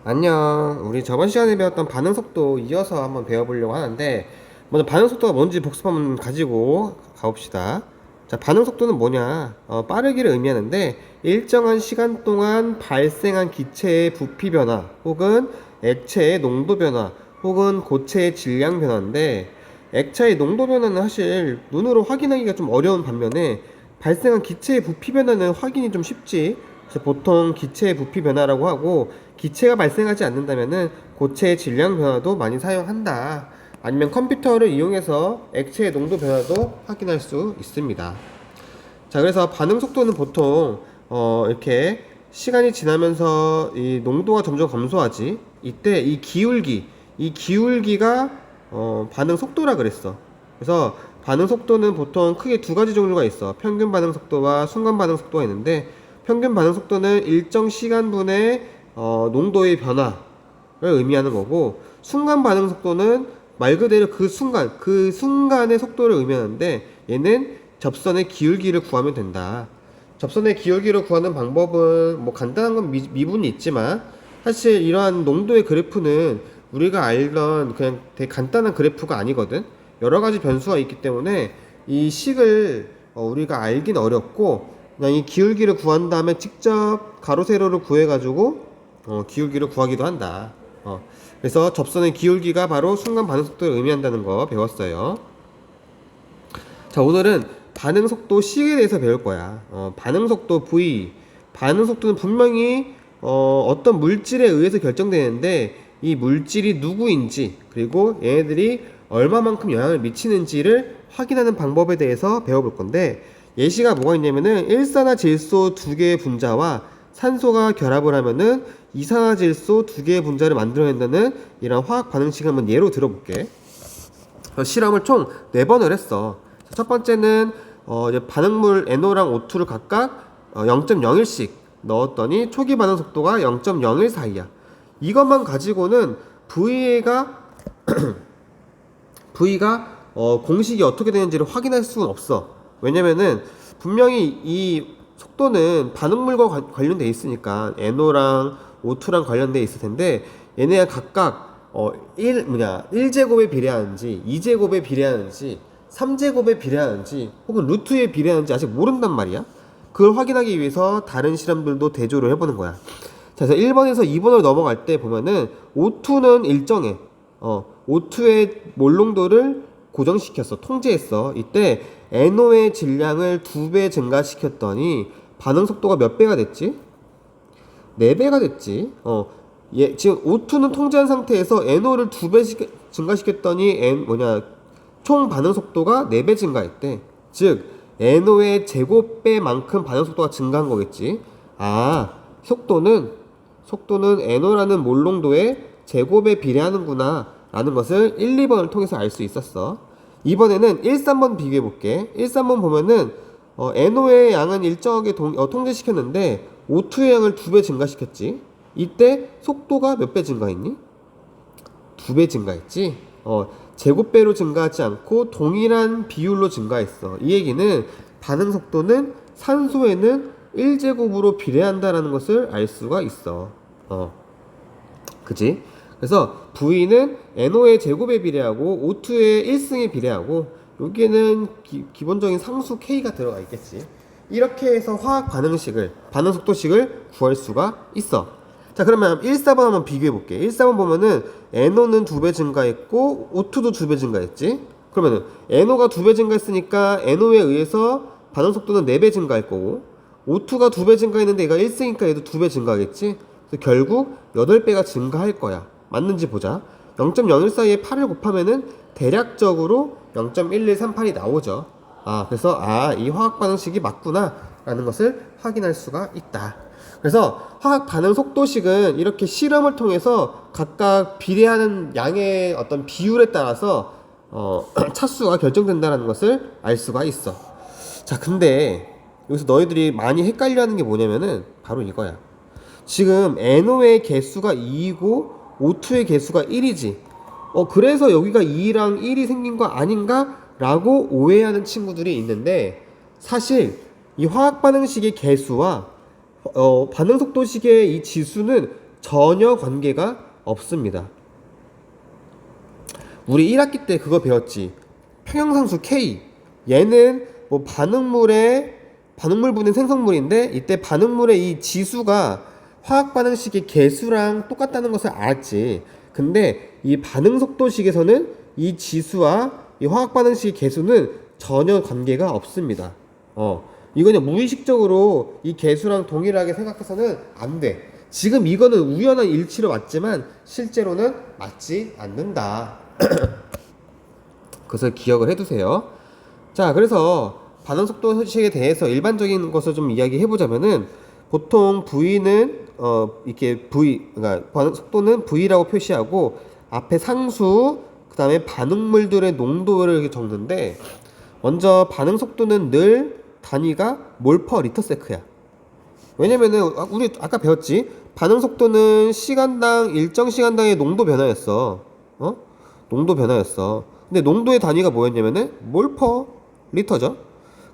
안녕. 우리 저번 시간에 배웠던 반응 속도 이어서 한번 배워보려고 하는데, 먼저 반응 속도가 뭔지 복습 한번 가지고 가봅시다. 자, 반응 속도는 뭐냐? 빠르기를 의미하는데, 일정한 시간 동안 발생한 기체의 부피 변화, 혹은 액체의 농도 변화, 혹은 고체의 질량 변화인데, 액체의 농도 변화는 사실 눈으로 확인하기가 좀 어려운 반면에, 발생한 기체의 부피 변화는 확인이 좀 쉽지. 그래서 보통 기체의 부피 변화라고 하고, 기체가 발생하지 않는다면은 고체의 질량 변화도 많이 사용한다. 아니면 컴퓨터를 이용해서 액체의 농도 변화도 확인할 수 있습니다. 자, 그래서 반응 속도는 보통 이렇게 시간이 지나면서 이 농도가 점점 감소하지. 이때 이 기울기가 반응 속도라 그랬어. 그래서 반응 속도는 보통 크게 두 가지 종류가 있어. 평균 반응 속도와 순간 반응 속도가 있는데, 평균 반응 속도는 일정 시간분의 농도의 변화를 의미하는 거고, 순간 반응 속도는 말 그대로 그 순간의 속도를 의미하는데, 얘는 접선의 기울기를 구하면 된다. 접선의 기울기를 구하는 방법은 뭐 간단한 건 미분이 있지만, 사실 이러한 농도의 그래프는 우리가 알던 그냥 되게 간단한 그래프가 아니거든. 여러 가지 변수가 있기 때문에 이 식을 우리가 알긴 어렵고, 그냥 이 기울기를 구한 다음에 직접 가로 세로를 구해가지고 기울기를 구하기도 한다. 그래서 접선의 기울기가 바로 순간 반응 속도를 의미한다는 거 배웠어요. 자, 오늘은 반응 속도 C에 대해서 배울 거야. 반응 속도 V. 반응 속도는 분명히 어떤 물질에 의해서 결정되는데, 이 물질이 누구인지, 그리고 얘네들이 얼마만큼 영향을 미치는지를 확인하는 방법에 대해서 배워볼 건데, 예시가 뭐가 있냐면은 일산화질소 두 개의 분자와 산소가 결합을 하면은 이산화질소 두 개의 분자를 만들어낸다는 이런 화학 반응식을 한번 예로 들어볼게. 실험을 총 4번을 했어. 첫 번째는 이제 반응물 NO랑 O2를 각각 0.01씩 넣었더니 초기 반응 속도가 0.01 사이야. 이것만 가지고는 V가 공식이 어떻게 되는지를 확인할 수는 없어. 왜냐면은 분명히 이 속도는 반응물과 관련돼 있으니까 NO랑 O2랑 관련돼 있을 텐데, 얘네가 각각 1제곱에 비례하는지 2제곱에 비례하는지 3제곱에 비례하는지 혹은 루트에 비례하는지 아직 모른단 말이야. 그걸 확인하기 위해서 다른 실험들도 대조를 해보는 거야. 자, 그래서 1번에서 2번으로 넘어갈 때 보면은 O2는 일정해. O2의 몰농도를 고정시켰어. 통제했어. 이때 NO의 질량을 2배 증가시켰더니 반응 속도가 몇 배가 됐지? 4배가 됐지. 지금 O2는 통제한 상태에서 NO를 2배 증가시켰더니 총 반응 속도가 4배 증가했대. 즉, NO의 제곱배만큼 반응 속도가 증가한 거겠지. 아, 속도는 NO라는 몰농도의 제곱에 비례하는구나 라는 것을 1, 2번을 통해서 알 수 있었어. 이번에는 1, 3번 비교해 볼게. 1, 3번 보면은 NO의 양은 일정하게 통제시켰는데 O2의 양을 2배 증가시켰지. 이때 속도가 몇 배 증가했니? 2배 증가했지. 제곱배로 증가하지 않고 동일한 비율로 증가했어. 이 얘기는 반응 속도는 산소에는 1제곱으로 비례한다라는 것을 알 수가 있어. 그지? 그래서 V는 NO의 제곱에 비례하고 O2의 1승에 비례하고, 여기에는 기본적인 상수 K가 들어가 있겠지. 이렇게 해서 화학 반응 속도식을 구할 수가 있어. 자, 그러면 1, 4번 한번 비교해 볼게. 1, 4번 보면은 NO는 2배 증가했고 O2도 2배 증가했지. 그러면은 NO가 2배 증가했으니까 NO에 의해서 반응 속도는 4배 증가할 거고, O2가 2배 증가했는데 얘가 1승이니까 얘도 2배 증가하겠지. 그래서 결국 8배가 증가할 거야. 맞는지 보자. 0.01 사이에 8을 곱하면은 대략적으로 0.1138이 나오죠. 그래서 이 화학 반응식이 맞구나 라는 것을 확인할 수가 있다. 그래서 화학 반응 속도식은 이렇게 실험을 통해서 각각 비례하는 양의 어떤 비율에 따라서 차수가 결정된다는 것을 알 수가 있어. 자, 근데 여기서 너희들이 많이 헷갈려하는 게 뭐냐면은 바로 이거야. 지금 NO의 개수가 2이고 O2의 개수가 1이지. 그래서 여기가 2랑 1이 생긴 거 아닌가? 라고 오해하는 친구들이 있는데, 사실 이 화학 반응식의 개수와 반응 속도식의 이 지수는 전혀 관계가 없습니다. 우리 1학기 때 그거 배웠지. 평형상수 K. 얘는 뭐 반응물분의 생성물인데 이때 반응물의 이 지수가 화학 반응식의 개수랑 똑같다는 것을 알았지. 근데 이 반응 속도식에서는 이 지수와 이 화학 반응식의 개수는 전혀 관계가 없습니다. 이거는 무의식적으로 이 개수랑 동일하게 생각해서는 안 돼. 지금 이거는 우연한 일치로 맞지만 실제로는 맞지 않는다. 그것을 기억을 해두세요. 자, 그래서 반응 속도 소식에 대해서 일반적인 것을 좀 이야기해 보자면은 보통 V는 이렇게 그러니까 반응 속도는 V라고 표시하고 앞에 상수, 그다음에 반응물들의 농도를 이렇게 적는데 먼저 반응 속도는 늘 단위가 몰퍼 리터세크야. 왜냐면은 우리 아까 배웠지. 반응 속도는 시간당 일정 시간당의 농도 변화였어. 농도 변화였어. 근데 농도의 단위가 뭐였냐면은 몰퍼 리터죠.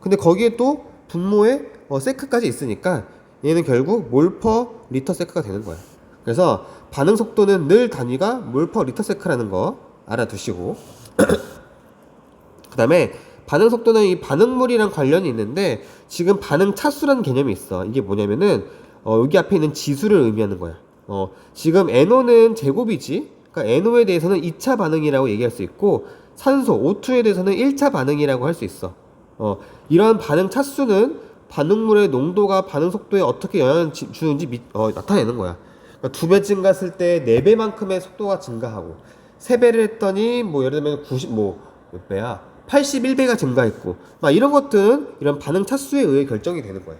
근데 거기에 또 분모에 세크까지 있으니까 얘는 결국 몰퍼 리터 세크가 되는 거야. 그래서 반응 속도는 늘 단위가 몰퍼 리터 세크라는 거 알아두시고 그 다음에 반응 속도는 이 반응물이랑 관련이 있는데 지금 반응 차수라는 개념이 있어. 이게 뭐냐면은 여기 앞에 있는 지수를 의미하는 거야. 지금 NO는 제곱이지. 그러니까 NO에 대해서는 2차 반응이라고 얘기할 수 있고 산소 O2에 대해서는 1차 반응이라고 할 수 있어. 이러한 반응 차수는 반응물의 농도가 반응 속도에 어떻게 영향을 주는지 나타내는 거야. 그러니까 2배 증가했을 때 4배만큼의 속도가 증가하고 3배를 했더니 뭐 예를 들면 90 몇 배야? 81배가 증가했고 막 이런 것들은 이런 반응 차수에 의해 결정이 되는 거야.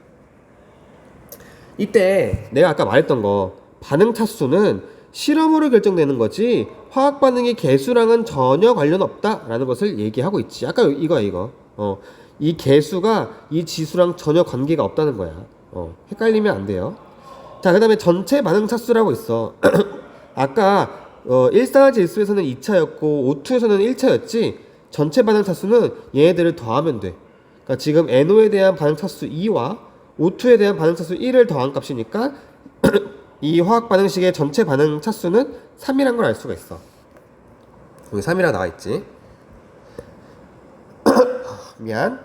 이때 내가 아까 말했던 거 반응 차수는 실험으로 결정되는 거지 화학 반응의 개수랑은 전혀 관련 없다라는 것을 얘기하고 있지. 아까 이거 이 개수가 이 지수랑 전혀 관계가 없다는 거야. 헷갈리면 안 돼요. 자, 그 다음에 전체 반응 차수라고 있어. 아까 일산화질소에서는 2차였고 O2에서는 1차였지. 전체 반응 차수는 얘네들을 더하면 돼. 그러니까 지금 NO에 대한 반응 차수 2와 O2에 대한 반응 차수 1을 더한 값이니까 이 화학 반응식의 전체 반응 차수는 3이란 걸 알 수가 있어. 여기 3이라 나와 있지. 미안.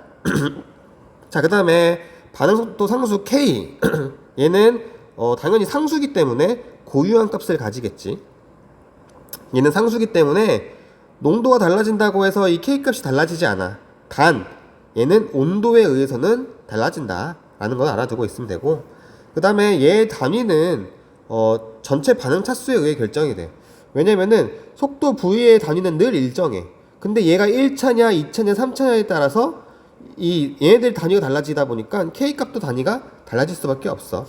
자, 그 다음에 반응 속도 상수 K. 얘는 당연히 상수기 때문에 고유한 값을 가지겠지. 얘는 상수기 때문에 농도가 달라진다고 해서 이 K 값이 달라지지 않아. 단 얘는 온도에 의해서는 달라진다 라는 건 알아두고 있으면 되고, 그 다음에 얘 단위는 전체 반응 차수에 의해 결정이 돼. 왜냐면은 속도 V의 단위는 늘 일정해. 근데 얘가 1차냐 2차냐 3차냐에 따라서 이 얘네들 단위가 달라지다 보니까 K 값도 단위가 달라질 수밖에 없어.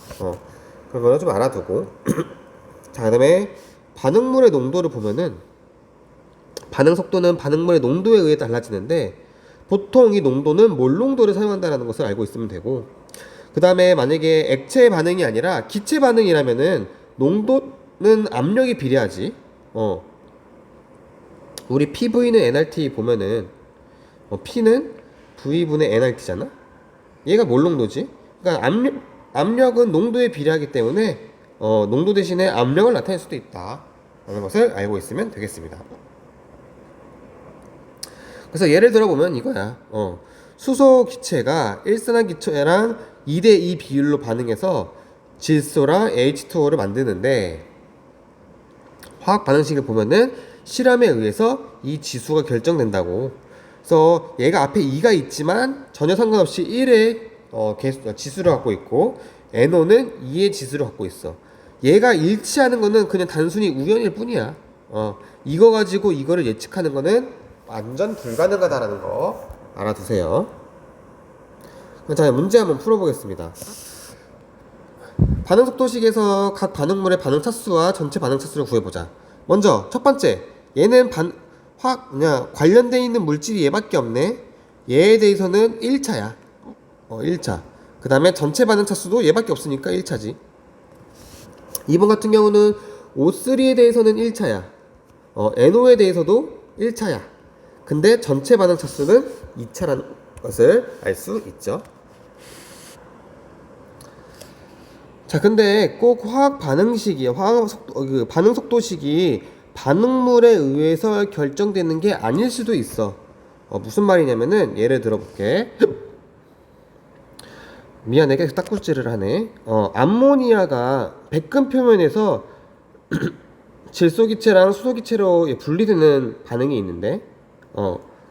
그런 거는 좀 알아두고 자, 그 다음에 반응물의 농도를 보면은 반응 속도는 반응물의 농도에 의해 달라지는데 보통 이 농도는 몰 농도를 사용한다는 것을 알고 있으면 되고, 그 다음에 만약에 액체 반응이 아니라 기체 반응이라면은 농도는 압력이 비례하지. 우리 PV는 nRT 보면은 P는 V분의 nRT잖아. 얘가 몰 농도지. 그러니까 압력은 농도에 비례하기 때문에 농도 대신에 압력을 나타낼 수도 있다 라는 것을 알고 있으면 되겠습니다. 그래서 예를 들어보면 이거야. 수소 기체가 일산화 기체랑 2대2 비율로 반응해서 질소랑 H2O를 만드는데 화학 반응식을 보면은 실험에 의해서 이 지수가 결정된다고. 그래서 얘가 앞에 2가 있지만 전혀 상관없이 1의 지수를 갖고 있고 NO는 2의 지수를 갖고 있어. 얘가 일치하는 거는 그냥 단순히 우연일 뿐이야. 이거 가지고 이거를 예측하는 거는 완전 불가능하다라는 거 알아두세요. 자, 문제 한번 풀어보겠습니다. 반응 속도식에서 각 반응물의 반응 차수와 전체 반응 차수를 구해보자. 먼저 첫 번째, 얘는 관련되어 있는 물질이 얘밖에 없네. 얘에 대해서는 1차야. 1차. 그 다음에 전체 반응 차수도 얘밖에 없으니까 1차지. 2번 같은 경우는 O3에 대해서는 1차야. NO에 대해서도 1차야. 근데 전체 반응 차수는 2차라는 것을 알 수 있죠. 자, 근데 꼭 화학 반응식이 그 반응 속도식이 반응물에 의해서 결정되는 게 아닐 수도 있어. 무슨 말이냐면은 예를 들어 볼게. 미안해, 계속 딱구질을 하네. 암모니아가 백금 표면에서 질소기체랑 수소기체로 분리되는 반응이 있는데,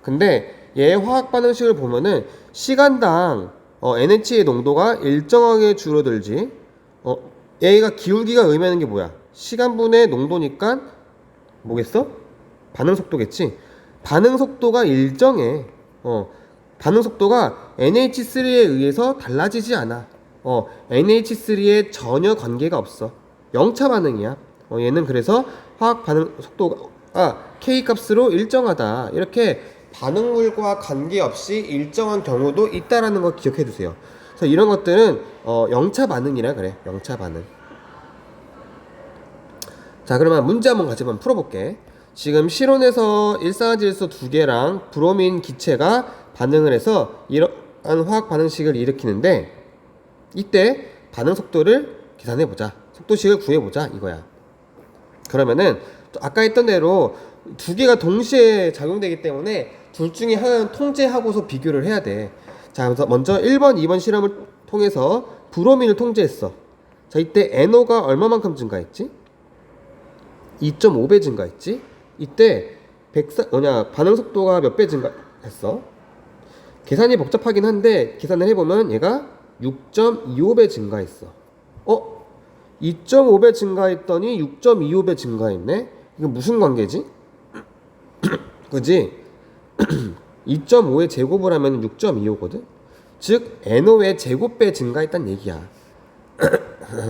근데 얘 화학 반응식을 보면은 시간당 NH의 농도가 일정하게 줄어들지. 얘가 기울기가 의미하는 게 뭐야? 시간분의 농도니까 뭐겠어? 반응 속도겠지. 반응 속도가 일정해. 반응 속도가 NH3에 의해서 달라지지 않아. NH3에 전혀 관계가 없어. 영차 반응이야. 얘는 그래서 화학 반응 속도가 K 값으로 일정하다. 이렇게 반응물과 관계없이 일정한 경우도 있다라는 거 기억해 두세요. 그래서 이런 것들은 영차 반응이라 그래. 영차 반응. 자, 그러면 문제 한번 같이 한번 풀어볼게. 지금 실온에서 일산화질소 2개랑 브로민 기체가 반응을 해서 이러한 화학 반응식을 일으키는데, 이때 반응 속도를 계산해보자. 속도식을 구해보자 이거야. 그러면은 아까 했던 대로 2개가 동시에 작용되기 때문에 둘 중에 하나는 통제하고서 비교를 해야 돼. 자, 그래서 먼저 1번, 2번 실험을 통해서 브로민을 통제했어. 자, 이때 NO가 얼마만큼 증가했지? 2.5배 증가했지? 이때 반응 속도가 몇 배 증가했어? 계산이 복잡하긴 한데 계산을 해보면 얘가 6.25배 증가했어. 2.5배 증가했더니 6.25배 증가했네? 이거 무슨 관계지? 그지? 2.5의 제곱을 하면 6.25거든? 즉 NO의 제곱배 증가했단 얘기야.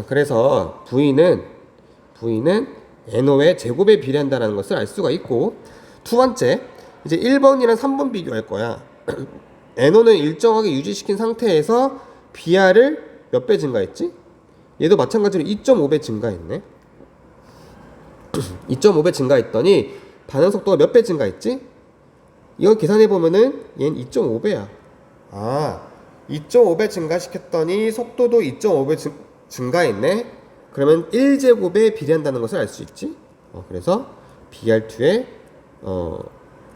그래서 V는 NO의 제곱에 비례한다는 것을 알 수가 있고, 두 번째, 이제 1번이랑 3번 비교할 거야. NO는 일정하게 유지시킨 상태에서 Br을 몇 배 증가했지? 얘도 마찬가지로 2.5배 증가했네. 2.5배 증가했더니 반응 속도가 몇 배 증가했지? 이거 계산해보면은 얘는 2.5배야. 2.5배 증가시켰더니 속도도 2.5배 증가했네. 그러면 1제곱에 비례한다는 것을 알 수 있지. 그래서 BR2의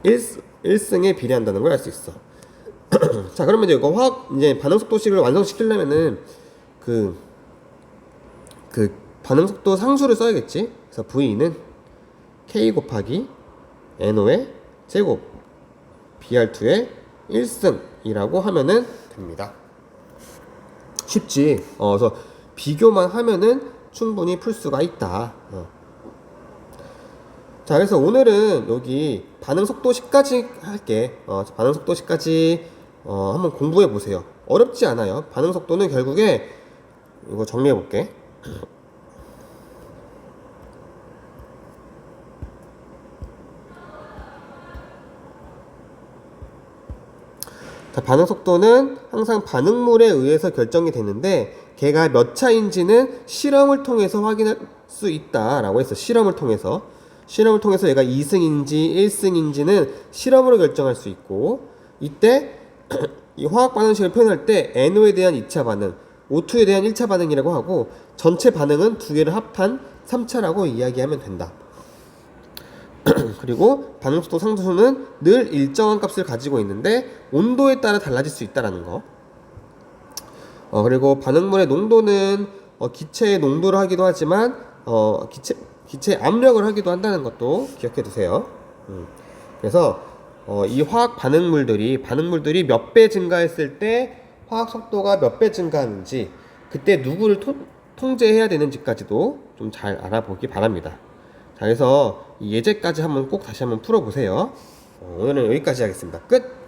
1승에 비례한다는 걸 알 수 있어. 자, 그러면 이제 반응 속도식을 완성시키려면은 그 반응 속도 상수를 써야겠지. 그래서 V는 K 곱하기 NO의 제곱 BR2의 1승이라고 하면은 됩니다. 쉽지. 그래서 비교만 하면은 충분히 풀 수가 있다. 자, 그래서 오늘은 여기 반응 속도식까지 할게. 반응 속도식까지 한번 공부해 보세요. 어렵지 않아요. 반응 속도는 결국에 이거 정리해 볼게. 자, 반응 속도는 항상 반응물에 의해서 결정이 되는데 걔가 몇 차인지는 실험을 통해서 확인할 수 있다라고 했어. 실험을 통해서 얘가 2승인지 1승인지는 실험으로 결정할 수 있고, 이때 이 화학 반응식을 표현할 때 NO에 대한 2차 반응, O2에 대한 1차 반응이라고 하고, 전체 반응은 두 개를 합한 3차라고 이야기하면 된다. 그리고 반응속도 상수는 늘 일정한 값을 가지고 있는데 온도에 따라 달라질 수 있다는 거. 그리고 반응물의 농도는 기체의 농도를 하기도 하지만 기체 압력을 하기도 한다는 것도 기억해 두세요. 그래서 이 화학 반응물들이 몇 배 증가했을 때 화학 속도가 몇 배 증가하는지, 그때 누구를 통제해야 되는지까지도 좀 잘 알아보기 바랍니다. 자, 그래서 이 예제까지 꼭 다시 한번 풀어보세요. 오늘은 여기까지 하겠습니다. 끝!